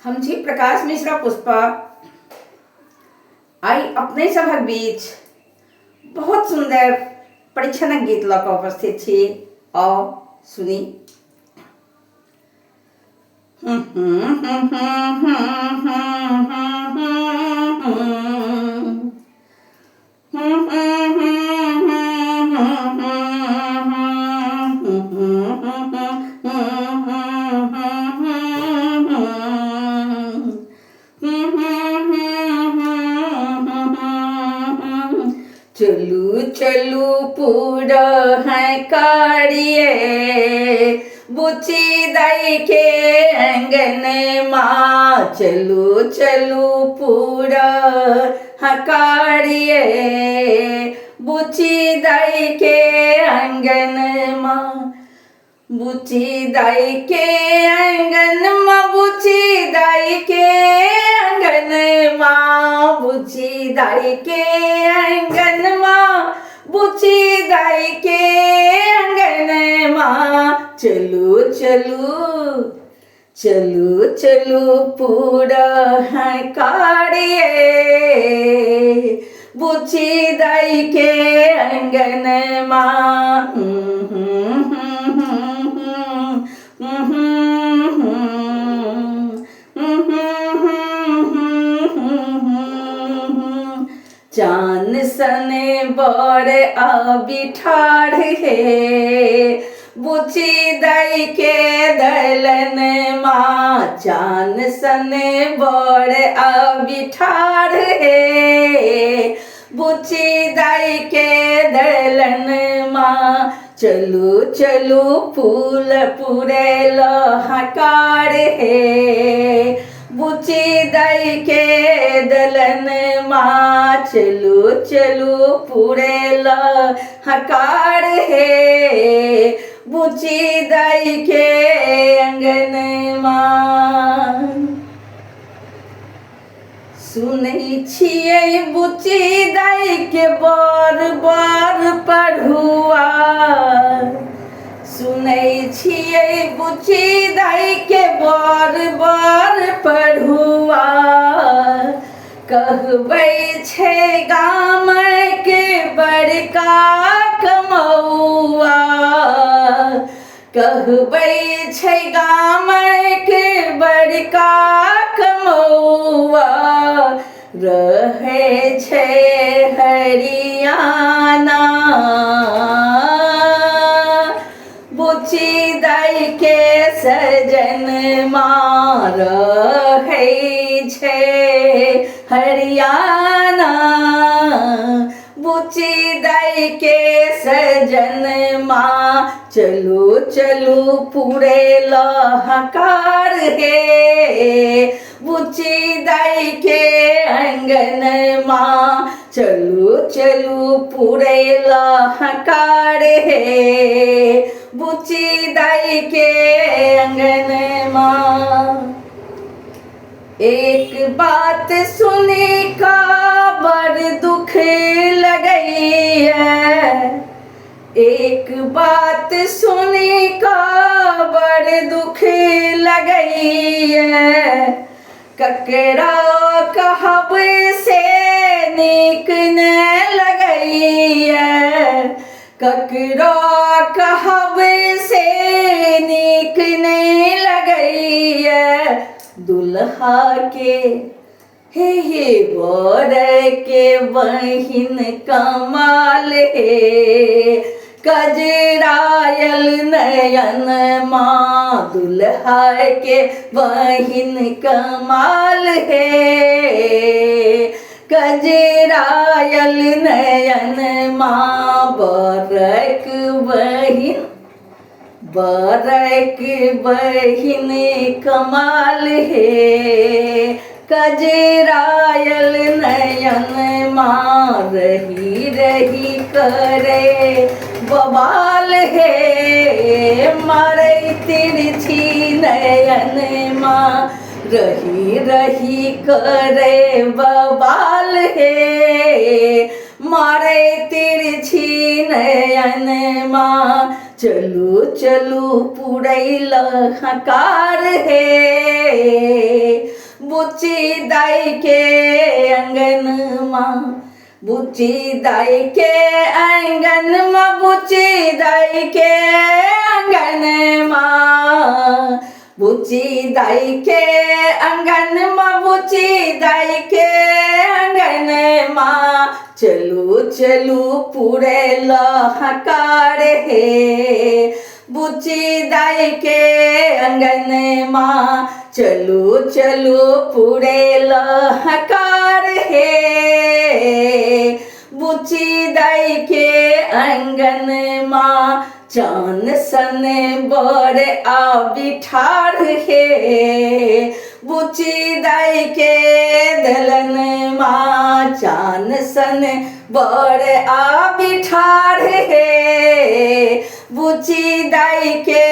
हम छी प्रकाश मिश्रा पुष्पा आई अपने सभक बीच बहुत सुंदर परीक्षणक गीत लऽ कऽ उपस्थित छी। आओ सुनी। चलू चलू पूरा है कारिये बुची दाई के आंगन माँ। चलू चलू पूरा हकारिये बुची दाई के आंगन माँ। बुची दाई के आंगन माँ, बुची दाई के आंगन माँ, बुची दाई के आंगन माँ, बुची दाई के आंगन माँ। चलू चलू चलू चलू पूरा है कारिये बुची दाई के आंगन माँ। चान सने बड़े आबी ठाढ़ है बुची दाई के दलन माँ। चान सने बड़े आबी ठाढ़ है बुची दाई के दलन माँ। चलू चलू फूल पूरे लहकार है बुची दाई के दलन माँ। चलू चलू पूरे लहकार है बुची दाई के आंगन माँ। सुनै छियै बुची दाई के बर बर पढ़ुआ। सुनै छियै बुची दाई के बर बर पढ़ुआ। कहबै छै गाम के बड़का कमौआ। कहबै छै गाम के बड़का कमौआ। रहे छै हरियाणा बुची दाई के सजन माँ। रहे छै हरियाणा बुची दाई के सजन माँ। चलू चलू पूरे लहकार है बुची दाई के आंगन माँ। चलू चलू पूरे लहकार है बुची दाई के आंगन माँ। एक बात सुनी का बड़ दुख लगई है। एक बात सुनी का बड़ दुख लगई है। ककरा कहब से नीक न लगई है। ककरा कहब से नीक नहीं लगई है। दुल्हा के हे बर के बहिन कमाल है कजरायल नयन माँ। दुल्हा के बहिन कमाल है कजरायल नयन माँ। बरक बहिन बरक बहिन कमाल है कजरायल नयन माँ। रही रही करे बवाल है मारे तिरछी नयन माँ। रही रही करे बवाल है मारे तिरछी नयन माँ। चलू चलू पुरैल हकार हे बुच्ची दाई के अंगन माँ बुच्ची दाई के आंगन माँ बुच्ची दाई के आंगन माँ बुच्ची दाई के आंगन माँ बुच्ची दाई के आंगन माँ चलू चलू पूरे लहकार हे बुच्ची दाई के आंगन माँ चलू चलू पूरे लहकार हे बुच्ची दाई के आंगन माँ चान सन बर आबी ठाढ़ हे बुच्ची दाई के दलन माँ चान सन बर आबी ठाढ़ हे बुच्ची दाई के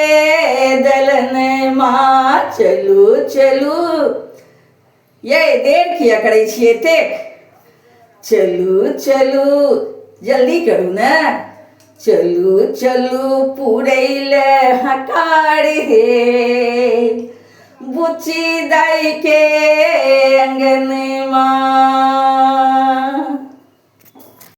दलन माँ चलू चलू ये देर किया करै छियै एतेक चलू चलू जल्दी करू ने चलू चलू पुरैल हकार हे बुच्ची दाई के अंगन माँ